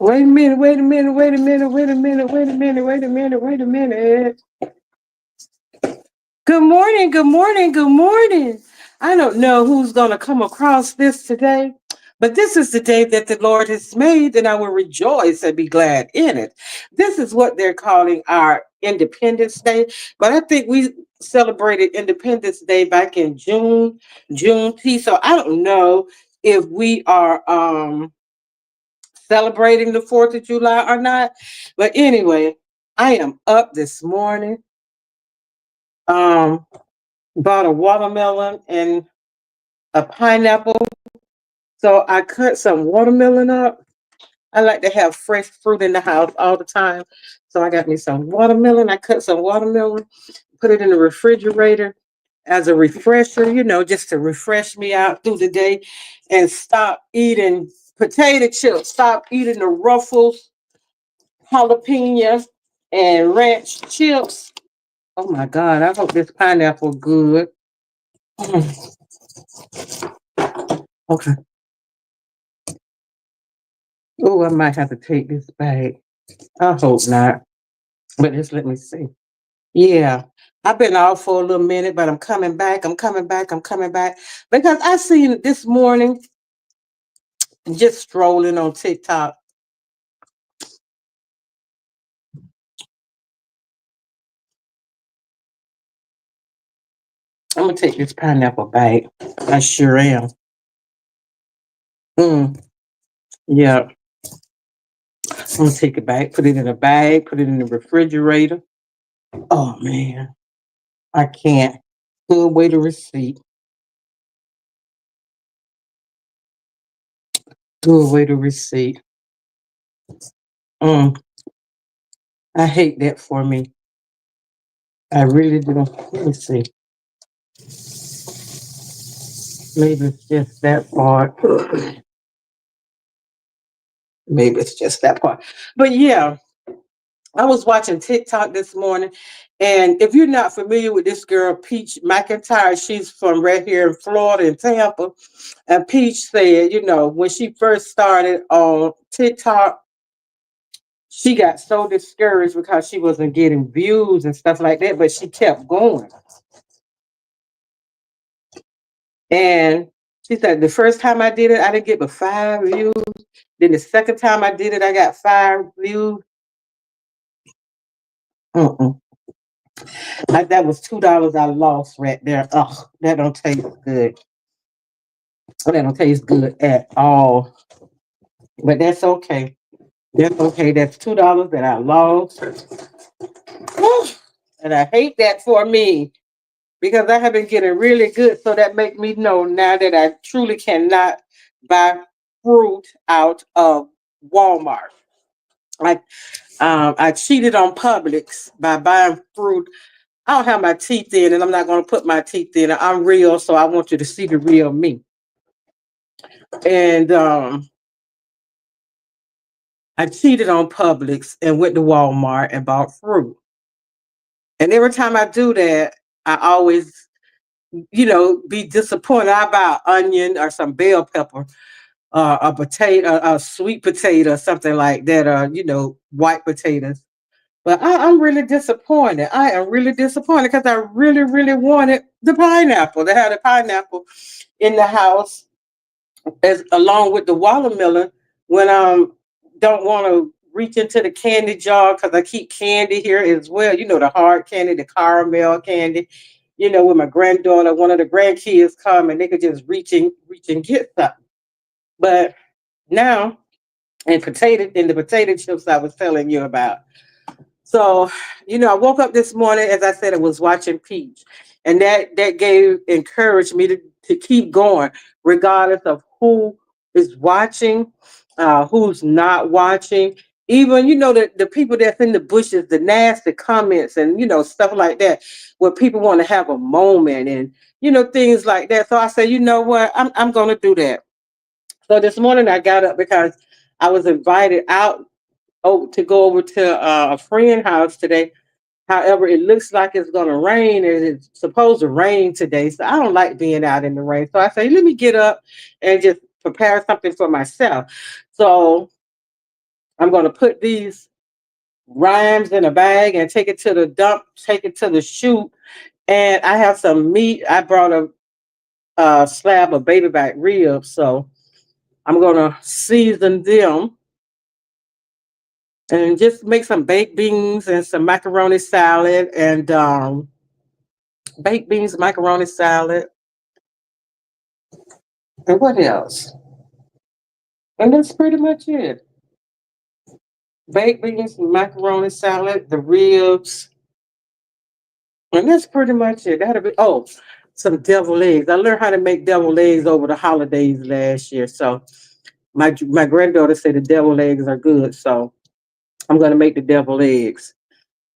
Wait a minute, wait a minute, wait a minute, wait a minute, wait a minute, wait a minute, wait a minute. Good morning, good morning, good morning. I don't know who's going to come across this today, but this is the day that the Lord has made, and I will rejoice and be glad in it. This is what they're calling our Independence Day, but I think we celebrated Independence Day back in Juneteenth. So I don't know if we are celebrating the 4th of July or not. But anyway, I am up this morning. Um, Bought a watermelon and a pineapple. So I cut some watermelon up. I like to have fresh fruit in the house all the time. So I got me some watermelon. I cut some watermelon, put it in the refrigerator as a refresher, just to refresh me out through the day and stop eating potato chips, stop eating the Ruffles, jalapeno, and ranch chips. Oh my God, I hope this pineapple good. Mm, okay. Oh, I might have to take this back. I hope not. But just let me see. Yeah. I've been off for a little minute, but I'm coming back. I'm coming back. I'm coming back. Because I seen this morning just strolling on TikTok. I'm gonna take this pineapple back. I sure am. Mm, yeah. I'm gonna take it back, put it in a bag, put it in the refrigerator. Oh man, I can't. Put away the receipt. Threw away the receipt. Mm, I hate that for me. I really do. Let me see. Maybe it's just that part. Maybe it's just that part. But yeah, I was watching TikTok this morning. And if you're not familiar with this girl, Peach McIntyre, she's from right here in Florida, in Tampa. And Peach said, when she first started on TikTok, she got so discouraged because she wasn't getting views and stuff like that, but she kept going. And she said, the first time I did it, I didn't get but 5 views. Then the second time I did it, I got 5 views. Mm-mm. Like that was $2 I lost right there. Ugh, that don't taste good. That don't taste good at all. But that's okay. That's okay. That's $2 that I lost. And I hate that for me because I have been getting really good. So that make me know now that I truly cannot buy fruit out of Walmart. I I cheated on Publix by buying fruit. I don't have my teeth in, and I'm not going to put my teeth in. I'm real, so I want you to see the real me. And I cheated on Publix and went to Walmart and bought fruit. And every time I do that, I always, be disappointed. I buy an onion or some bell pepper, a potato, a sweet potato, something like that, or white potatoes. But I'm really disappointed. I am really disappointed because I really, really wanted the pineapple. They had a pineapple in the house as along with the watermelon when don't want to reach into the candy jar because I keep candy here as well. The hard candy, the caramel candy. When my granddaughter, one of the grandkids come and they could just reach and get something. But now, and the potato chips I was telling you about. So, I woke up this morning, as I said, I was watching Peach. And that gave encouraged me to keep going, regardless of who is watching, who's not watching. Even, the people that's in the bushes, the nasty comments and, stuff like that, where people want to have a moment and, things like that. So I said, you know what, I'm gonna do that. So this morning I got up because I was invited out to go over to a friend house today. However, it looks like it's going to rain and it's supposed to rain today. So I don't like being out in the rain. So I say, let me get up and just prepare something for myself. So I'm going to put these rhymes in a bag and take it to the dump, take it to the chute. And I have some meat. I brought a slab of baby back ribs. So I'm going to season them and just make some baked beans and some macaroni salad and baked beans, macaroni salad. And what else? And that's pretty much it. Baked beans, macaroni salad, the ribs, and that's pretty much it. That'll be some deviled eggs. I learned how to make deviled eggs over the holidays last year. So my granddaughter said the deviled eggs are good. So I'm gonna make the deviled eggs.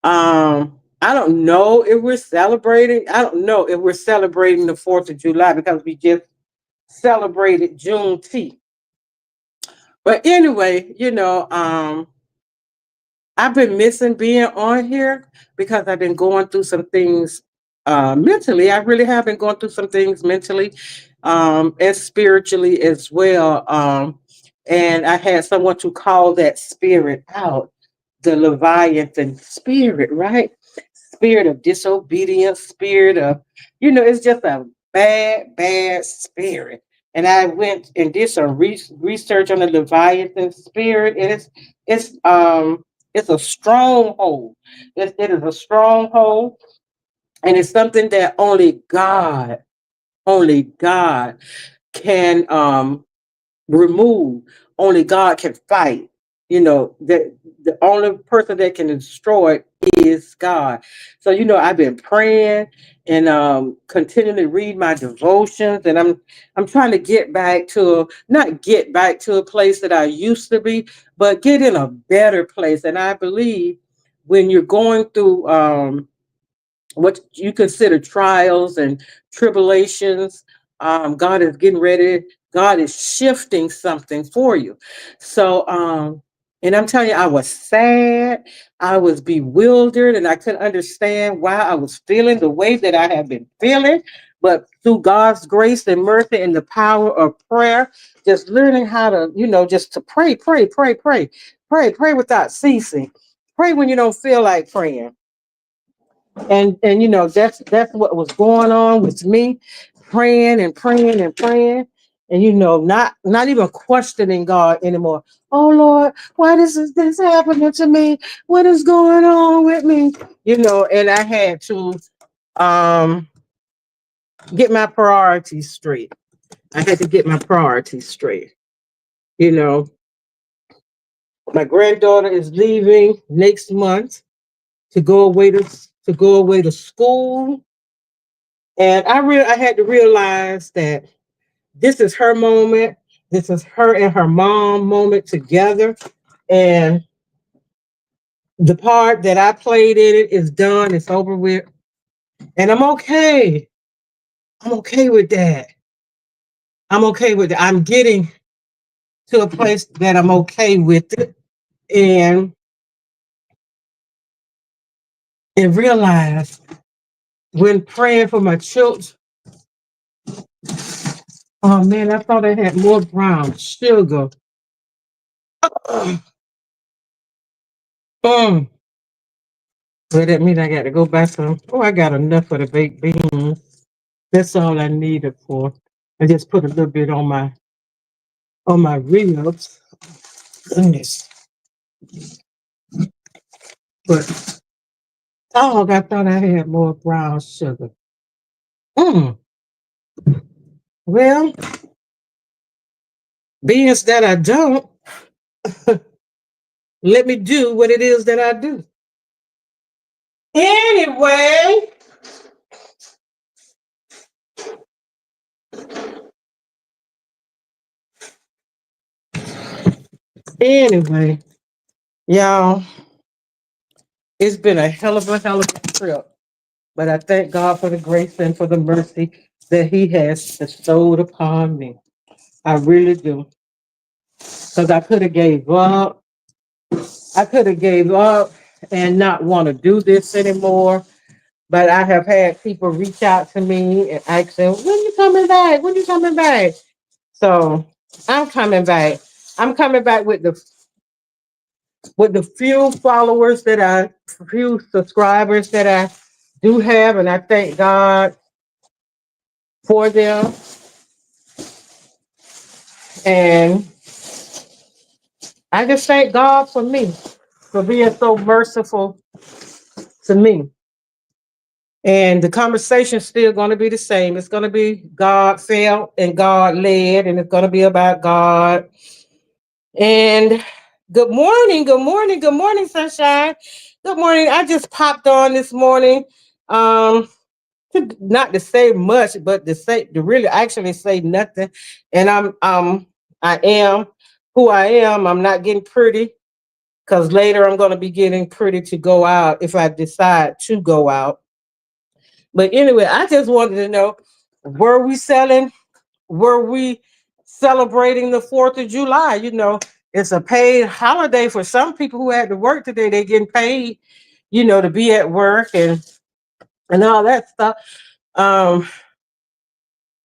I don't know if we're celebrating. I don't know if we're celebrating the 4th of July because we just celebrated Juneteenth. But anyway, I've been missing being on here because I've been going through some things mentally. I really have been going through some things mentally and spiritually as well. And I had someone to call that spirit out, the Leviathan spirit, right? Spirit of disobedience, spirit of, it's just a bad, bad spirit. And I went and did some research on the Leviathan spirit, and it's a stronghold. It is a stronghold, and it's something that only God can remove. Only God can fight. That the only person that can destroy it is God. So I've been praying and continuing to read my devotions, and I'm trying to get back to not get back to a place that I used to be, but get in a better place. And I believe when you're going through what you consider trials and tribulations, God is getting ready. God is shifting something for you. So, and I'm telling you, I was sad. I was bewildered, and I couldn't understand why I was feeling the way that I have been feeling. But through God's grace and mercy and the power of prayer, just learning how to, just to pray, pray, pray, pray, pray, pray without ceasing. Pray when you don't feel like praying, and that's what was going on with me, praying and praying and praying, and not even questioning God anymore. Oh Lord, why is this happening to me? What is going on with me? And I had to um get my priorities straight. I had to get my priorities straight. you know my granddaughter is leaving next month to go away to school. And I had to realize that this is her moment. This is her and her mom moment together. And the part that I played in it is done. It's over with. And I'm okay. I'm okay with that. I'm okay with it. I'm getting to a place that I'm okay with it. And realize when praying for my children, oh man, I thought I had more brown sugar. Um, But that means I got to go buy some. Oh, I got enough for the baked beans. That's all I needed for. I just put a little bit on my ribs. Goodness. But I thought I had more brown sugar. Mm. Well, being that I don't, let me do what it is that I do. Anyway, anyway, y'all, it's been a hell of a trip. But I thank God for the grace and for the mercy that He has bestowed upon me. I really do. Because I could have gave up. I could have gave up and not want to do this anymore. But I have had people reach out to me and ask them, when you coming back? When you coming back? So I'm coming back. I'm coming back with the few followers that few subscribers that I do have, and I thank God for them. And I just thank God for me, for being so merciful to me. And the conversation's still going to be the same. It's going to be God felt and God led, and it's going to be about God. And good morning, good morning, good morning, sunshine. Good morning. I just popped on this morning. Um, not to say much, but to really actually say nothing. And I am who I am. I'm not getting pretty because later I'm going to be getting pretty to go out if I decide to go out. But anyway, I just wanted to know, were we selling? Were we celebrating the 4th of July? It's a paid holiday for some people who had to work today. They're getting paid, to be at work and all that stuff. Um,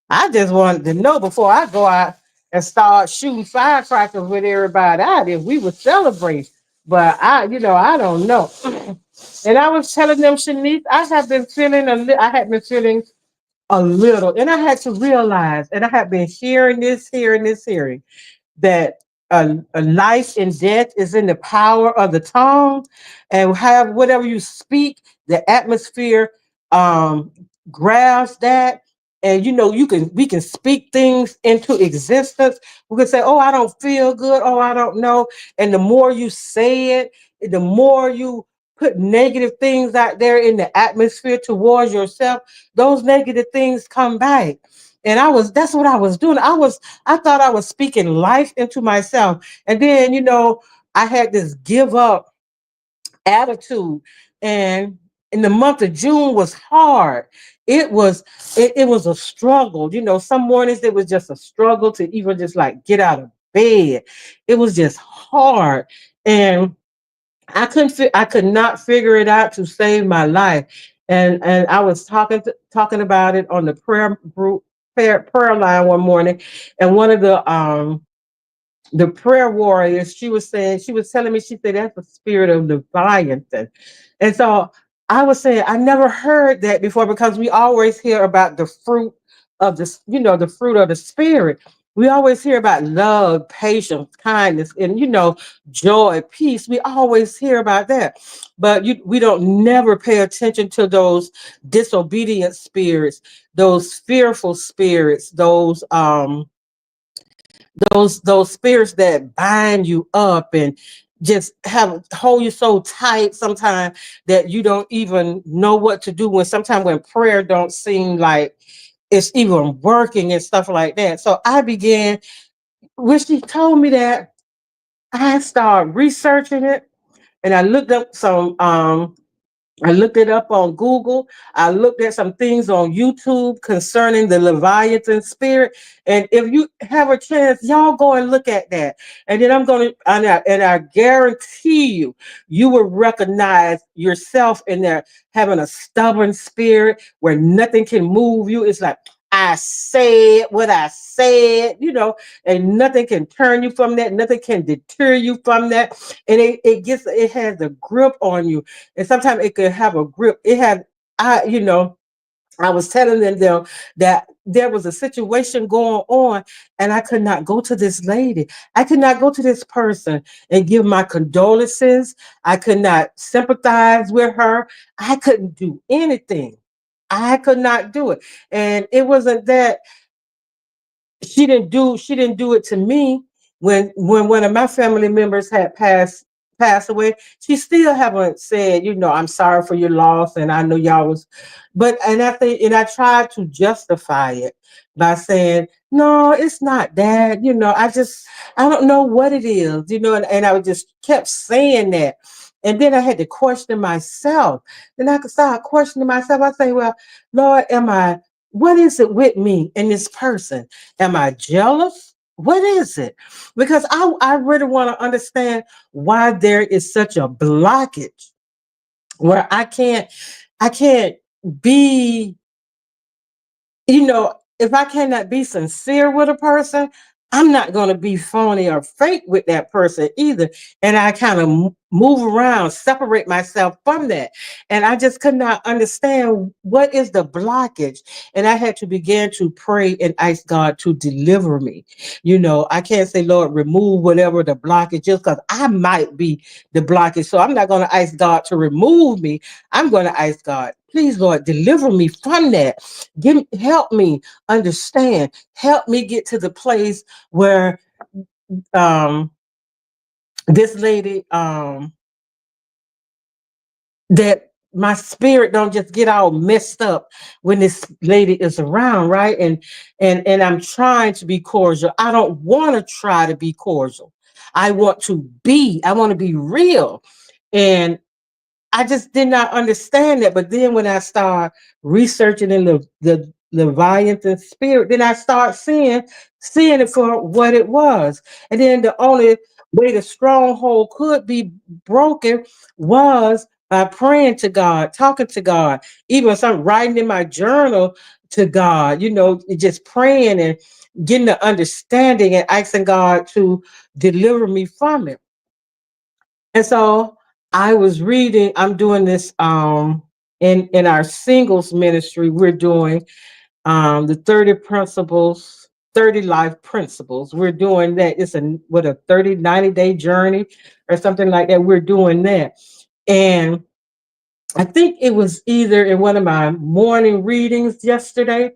I just wanted to know before I go out and start shooting firecrackers with everybody out if we would celebrate. But I don't know. And I was telling them, Shanice, I had been feeling a little, and I had to realize, and I have been hearing that a life and death is in the power of the tongue, and have whatever you speak, the atmosphere um, grabs that, and we can speak things into existence. We can say, "Oh, I don't feel good. Oh, I don't know," and the more you say it, the more you put negative things out there in the atmosphere towards yourself. Those negative things come back. And that's what I was doing. I thought I was speaking life into myself. And then, I had this give up attitude. And in the month of June was hard. It was a struggle. Some mornings it was just a struggle to even just like get out of bed. It was just hard. And I could not figure it out to save my life. And I was talking about it on the prayer group prayer line one morning, and one of the prayer warriors, she was telling me, she said that's the spirit of Leviathan. And so I was saying, I never heard that before, because we always hear about the fruit of the fruit of the spirit. We always hear about love, patience, kindness, and joy, peace. We always hear about that. But we don't never pay attention to those disobedient spirits, those fearful spirits, those spirits that bind you up and just hold you so tight sometimes that you don't even know what to do, when prayer don't seem like it's even working and stuff like that. So I began, when she told me that, I started researching it, and I looked it up on Google. I looked at some things on YouTube concerning the Leviathan spirit. And if you have a chance, y'all go and look at that. And then I guarantee you, you will recognize yourself in there having a stubborn spirit where nothing can move you. It's like, I said what I said, and nothing can turn you from that. Nothing can deter you from that. And it has a grip on you, and sometimes it could have a grip. I was telling them that there was a situation going on, and I could not go to this lady. I could not go to this person and give my condolences. I could not sympathize with her. I couldn't do anything. I could not do it. And it wasn't that she didn't do it to me. When one of my family members had passed away, she still haven't said, I'm sorry for your loss, and I know y'all was, but and I think, and I tried to justify it by saying, no, it's not that, I don't know what it is, and I just kept saying that. And then I had to question myself. And I could start questioning myself. I say, well, Lord, what is it with me and this person? Am I jealous? What is it? Because I really want to understand why there is such a blockage where I can't be, if I cannot be sincere with a person, I'm not going to be phony or fake with that person either. And I kind of move around, separate myself from that. And I just could not understand what is the blockage. And I had to begin to pray and ask God to deliver me. I can't say, Lord, remove whatever the blockage is, because I might be the blockage. So I'm not going to ask God to remove me. I'm going to ask God, please, Lord, deliver me from that. Help me understand. Help me get to the place where um this lady that my spirit don't just get all messed up when this lady is around, right? And I'm trying to be cordial. I don't want to try to be cordial. I want to be real. And I just did not understand that. But then when I start researching in the Leviathan spirit, then I start seeing it for what it was. And then the only way the stronghold could be broken was by praying to God, talking to God, even some writing in my journal to God, just praying and getting the understanding and asking God to deliver me from it. And so I was reading, I'm doing this in our singles ministry, we're doing the 30 principles, 30 life principles. We're doing that. It's a 30, 90-day journey or something like that. We're doing that. And I think it was either in one of my morning readings yesterday.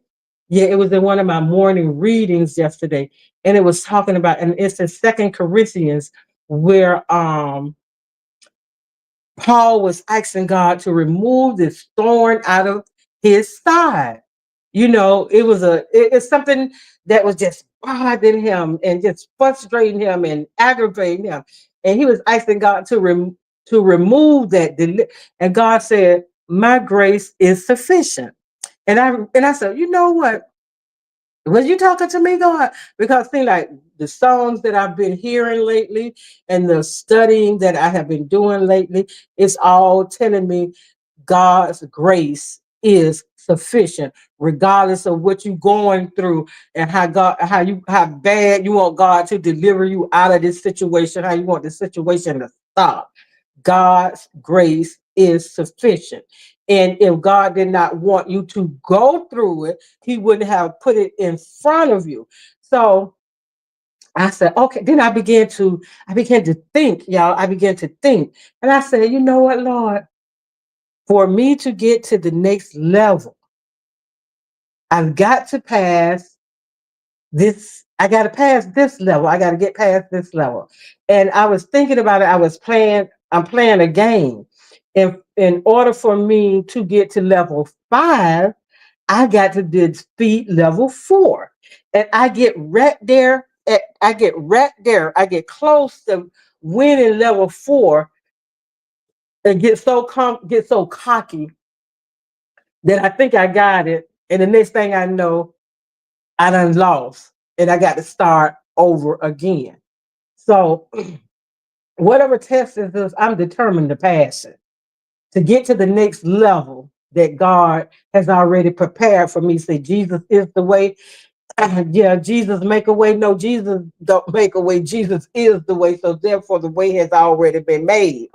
Yeah, it was in one of my morning readings yesterday. And it was talking about, and it's in Second Corinthians, where Paul was asking God to remove this thorn out of his side. It's something that was just bothering him and just frustrating him and aggravating him. And he was asking God to remove that. And God said, my grace is sufficient. And I said, you know what? Was you talking to me, God? Because see, like the songs that I've been hearing lately and the studying that I have been doing lately, it's all telling me God's grace is sufficient, regardless of what you're going through and how bad you want God to deliver you out of this situation, how you want the situation to stop. God's grace is sufficient. And if God did not want you to go through it, he wouldn't have put it in front of you. So I said, okay. Then I began to think, y'all. I began to think. And I said, you know what, Lord? For me to get to the next level, I've got to pass this. I got to pass this level. I got to get past this level. And I was thinking about it. I'm playing a game. In order for me to get to level 5, I got to defeat level 4. And I get right there. I get right there. I get close to winning level 4 and get so cocky that I think I got it. And the next thing I know, I done lost and I got to start over again. So whatever test is this, I'm determined to pass it, to get to the next level that God has already prepared for me. Say Jesus is the way. Yeah, Jesus make a way. No, Jesus don't make a way. Jesus is the way. So therefore the way has already been made.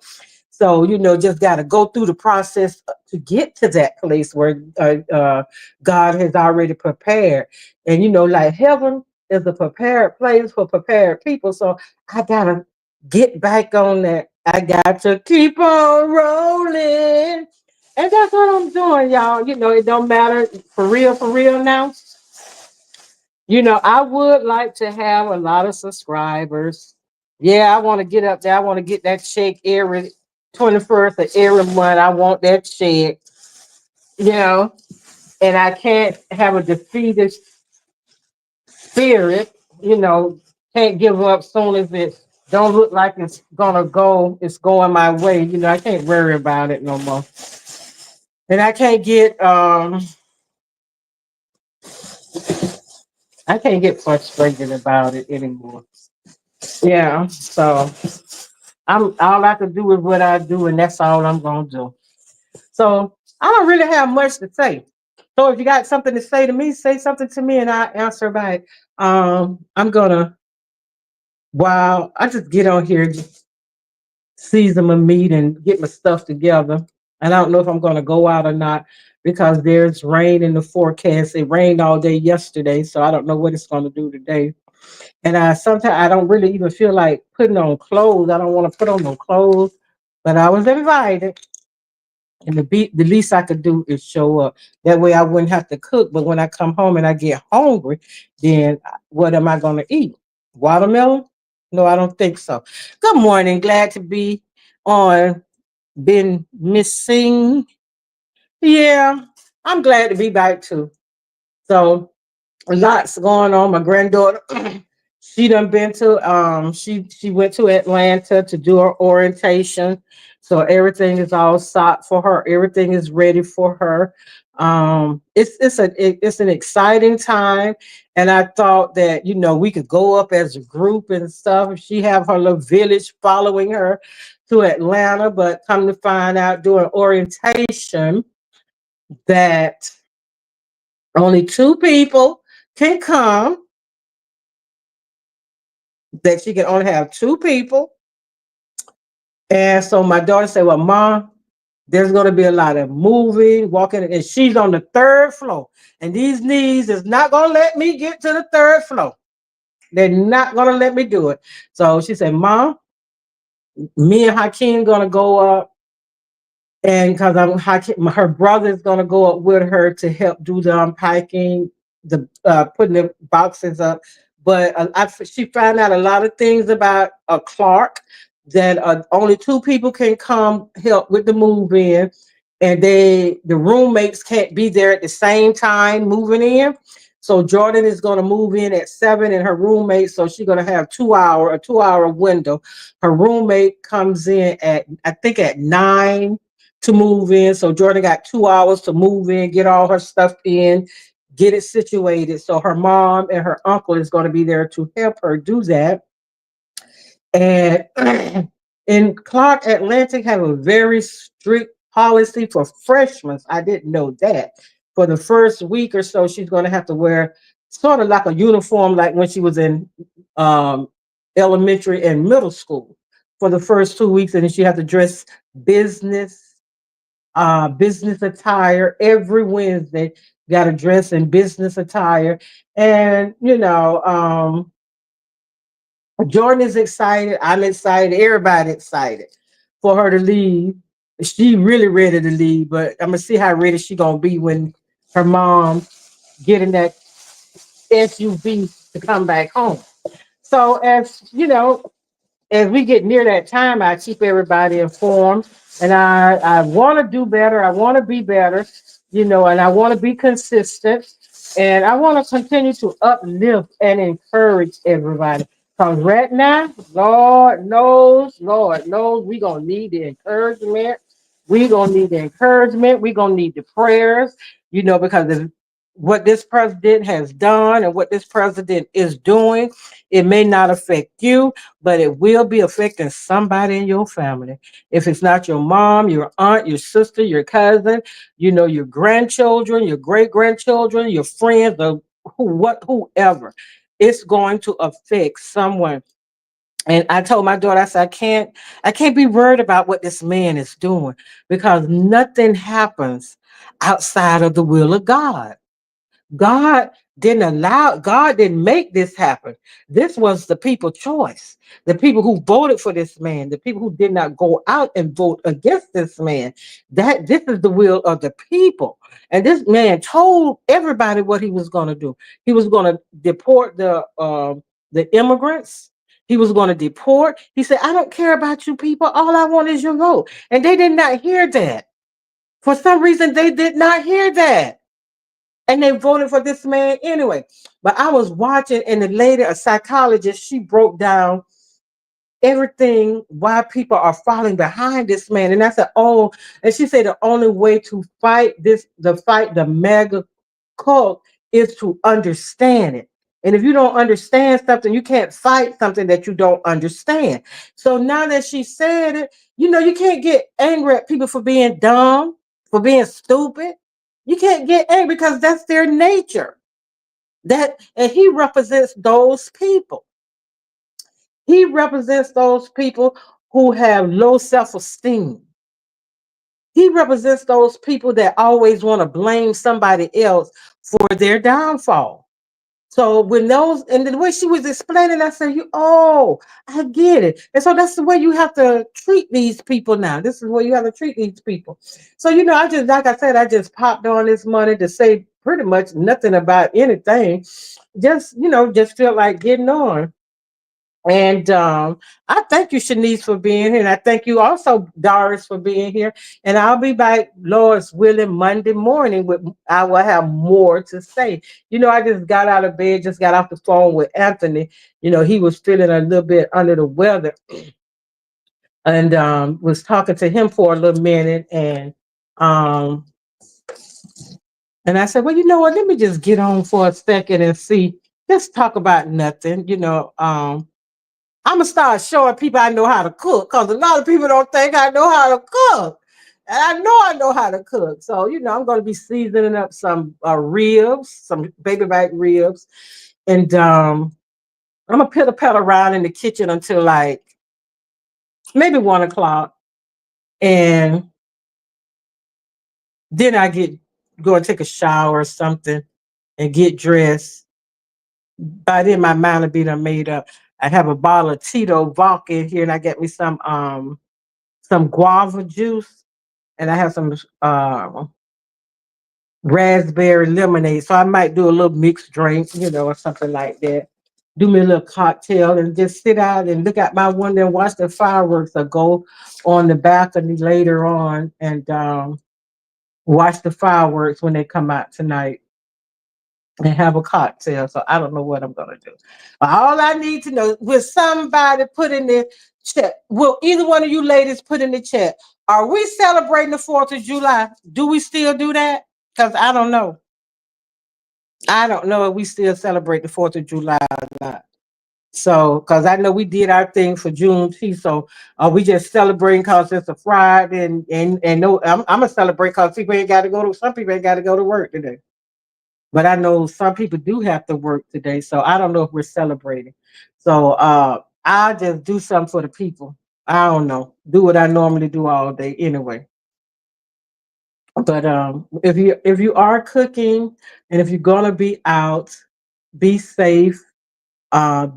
So, just got to go through the process to get to that place where God has already prepared. And, like heaven is a prepared place for prepared people. So I got to get back on that. I got to keep on rolling. And that's what I'm doing, y'all. It don't matter for real now. I would like to have a lot of subscribers. Yeah, I want to get up there. I want to get that check every 21st of every month. I want that check, you know, and I can't have a defeated spirit, can't give up soon as it don't look like it's going my way. I can't worry about it no more. And I can't get frustrated about it anymore. Yeah, so I'm all I can do is what I do, and that's all I'm gonna do. So I don't really have much to say. So if you got something to say to me, say something to me, and I'll answer back. I'm gonna while I just get on here, just season my meat and get my stuff together. And I don't know if I'm gonna go out or not because there's rain in the forecast. It rained all day yesterday, so I don't know what it's gonna do today. And I sometimes I don't really even feel like putting on clothes. I don't want to put on no clothes, but I was invited, and the least I could do is show up. That way I wouldn't have to cook. But when I come home and I get hungry, then what am I going to eat? Watermelon? No, I don't think so. Good morning. Glad to be on. Been missing. Yeah, I'm glad to be back too. So lots going on. My granddaughter, she done been to she went to Atlanta to do her orientation. So everything is all set for her. Everything is ready for her. It's an exciting time, and I thought that we could go up as a group and stuff. She have her little village following her to Atlanta, but come to find out during orientation that only two people can come, that she can only have two people. And so my daughter said, well, Mom, there's going to be a lot of moving, walking, and she's on the third floor. And these knees is not going to let me get to the third floor. They're not going to let me do it. So she said, Mom, me and Hakeem going to go up. And because her brother's going to go up with her to help do the unpacking, the putting the boxes up. But she found out a lot of things about Clark, that only two people can come help with the move in, and the roommates can't be there at the same time moving in. So Jordan is going to move in at 7, and her roommate, so she's going to have a 2 hour window. Her roommate comes in at, I think, at 9 to move in. So Jordan got 2 hours to move in, get all her stuff in, get it situated. So her mom and her uncle is going to be there to help her do that. And in Clark, Atlantic have a very strict policy for freshmen. I didn't know that. For the first week or so, she's going to have to wear sort of like a uniform, like when she was in um, elementary and middle school for the first 2 weeks. And then she has to dress business, business attire every Wednesday. Got to dress in business attire. And, Jordan is excited. I'm excited. Everybody excited for her to leave. She really ready to leave, but I'm gonna see how ready she gonna be when her mom get in that SUV to come back home. So as we get near that time, I keep everybody informed, and I want to do better. I want to be better, and I want to be consistent, and I want to continue to uplift and encourage everybody. Because right now, Lord knows, we gonna need the encouragement. We gonna need the encouragement. We gonna need the prayers, because of what this president has done and what this president is doing. It may not affect you, but it will be affecting somebody in your family. If it's not your mom, your aunt, your sister, your cousin, your grandchildren, your great grandchildren, your friends, or whoever, it's going to affect someone. And I told my daughter, I said, I can't be worried about what this man is doing, because nothing happens outside of the will of God. God didn't make this happen. This was the people choice. The people who voted for this man, the people who did not go out and vote against this man. That this is the will of the people. And this man told everybody what he was going to do. He was going to deport the immigrants. He was going to deport. He said, I don't care about you people. All I want is your vote. And they did not hear that. For some reason, they did not hear that, and they voted for this man anyway. But I was watching, and the lady, a psychologist, she broke down everything why people are falling behind this man. And I said, oh, and she said the only way to fight the mega cult is to understand it. And if you don't understand something, you can't fight something that you don't understand. So now that she said it, you can't get angry at people for being dumb, for being stupid. You can't get angry because that's their nature. And he represents those people. He represents those people who have low self-esteem. He represents those people that always want to blame somebody else for their downfall. So when those and the way she was explaining, I said, I get it. And so that's the way you have to treat these people now. This is where you have to treat these people. So, I just, like I said, I just popped on this morning to say pretty much nothing about anything. Just feel like getting on. And I thank you, Shanice, for being here. And I thank you also, Doris, for being here. And I'll be back, Lord's willing, Monday morning. I will have more to say. I just got out of bed, just got off the phone with Anthony. He was feeling a little bit under the weather. And was talking to him for a little minute. Um, and I said, well, you know what? Let me just get on for a second and see. Let's talk about nothing. I'm gonna start showing people I know how to cook, because a lot of people don't think I know how to cook, and I know how to cook. So I'm gonna be seasoning up some ribs, some baby back ribs, and I'm gonna pitter patter around in the kitchen until like maybe 1 o'clock, and then go and take a shower or something and get dressed. By then my mind will be done made up. I have a bottle of Tito vodka in here, and I get me some guava juice, and I have some raspberry lemonade. So I might do a little mixed drink, or something like that. Do me a little cocktail and just sit out and look out my window and watch the fireworks, or go on the balcony later on and watch the fireworks when they come out tonight and have a cocktail. So I don't know what I'm going to do. All I need to know, will somebody put in the chat? Will either one of you ladies put in the chat? Are we celebrating the 4th of July? Do we still do that? Because I don't know. I don't know if we still celebrate the 4th of July or not. So, because I know we did our thing for Juneteenth, so are we just celebrating because it's a Friday? And no, I'm gonna celebrate because some people ain't got to go to work today. But I know some people do have to work today, so I don't know if we're celebrating. So I'll just do something for the people. I don't know. Do what I normally do all day anyway. But if you are cooking and if you're gonna be out, be safe,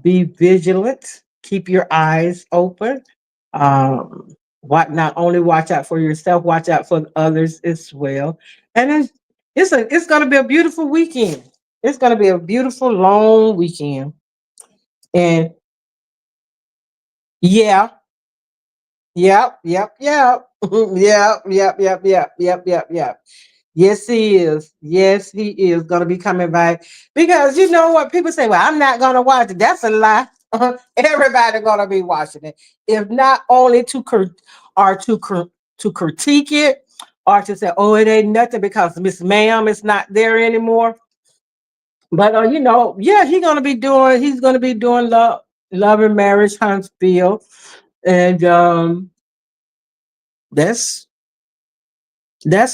be vigilant, keep your eyes open. What Not only watch out for yourself, watch out for others as well. And it's gonna be a beautiful weekend. It's gonna be a beautiful long weekend. And yeah, yep, yep, yep. Yep, yep, yep, yep, yep, yep, yep. Yes, he is. Yes, he is going to be coming back, because you know what people say. Well, I'm not going to watch it. That's a lie. Everybody going to be watching it, if not only to critique it, or to say, "Oh, it ain't nothing because Miss Ma'am is not there anymore." But yeah, He's going to be doing Love and Marriage Huntsville, and that's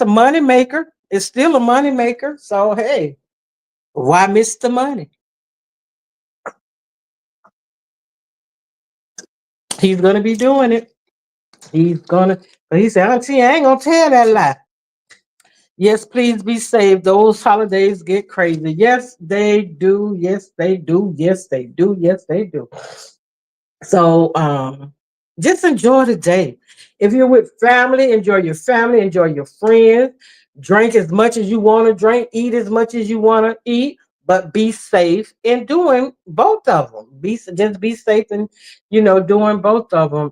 a money maker. It's still a money maker. So hey, why miss the money? He's gonna be doing it. But he said, Auntie, I ain't gonna tell that lie. Yes, please be safe. Those holidays get crazy. Yes, they do. Yes, they do. Yes, they do. Yes, they do. So just enjoy the day. If you're with family, enjoy your family, enjoy your friends. Drink as much as you want to drink, eat as much as you want to eat, but be safe in doing both of them. Just be safe in, doing both of them.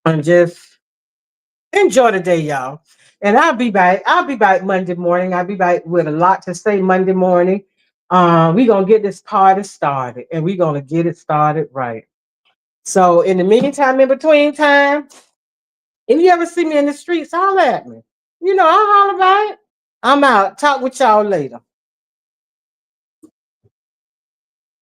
And just enjoy the day, y'all. And I'll be back. I'll be back Monday morning. I'll be back with a lot to say Monday morning. We're gonna get this party started, and we're gonna get it started right. So in the meantime, in between time, if you ever see me in the streets, holler at me. I'll holler back. I'm out. Talk with y'all later.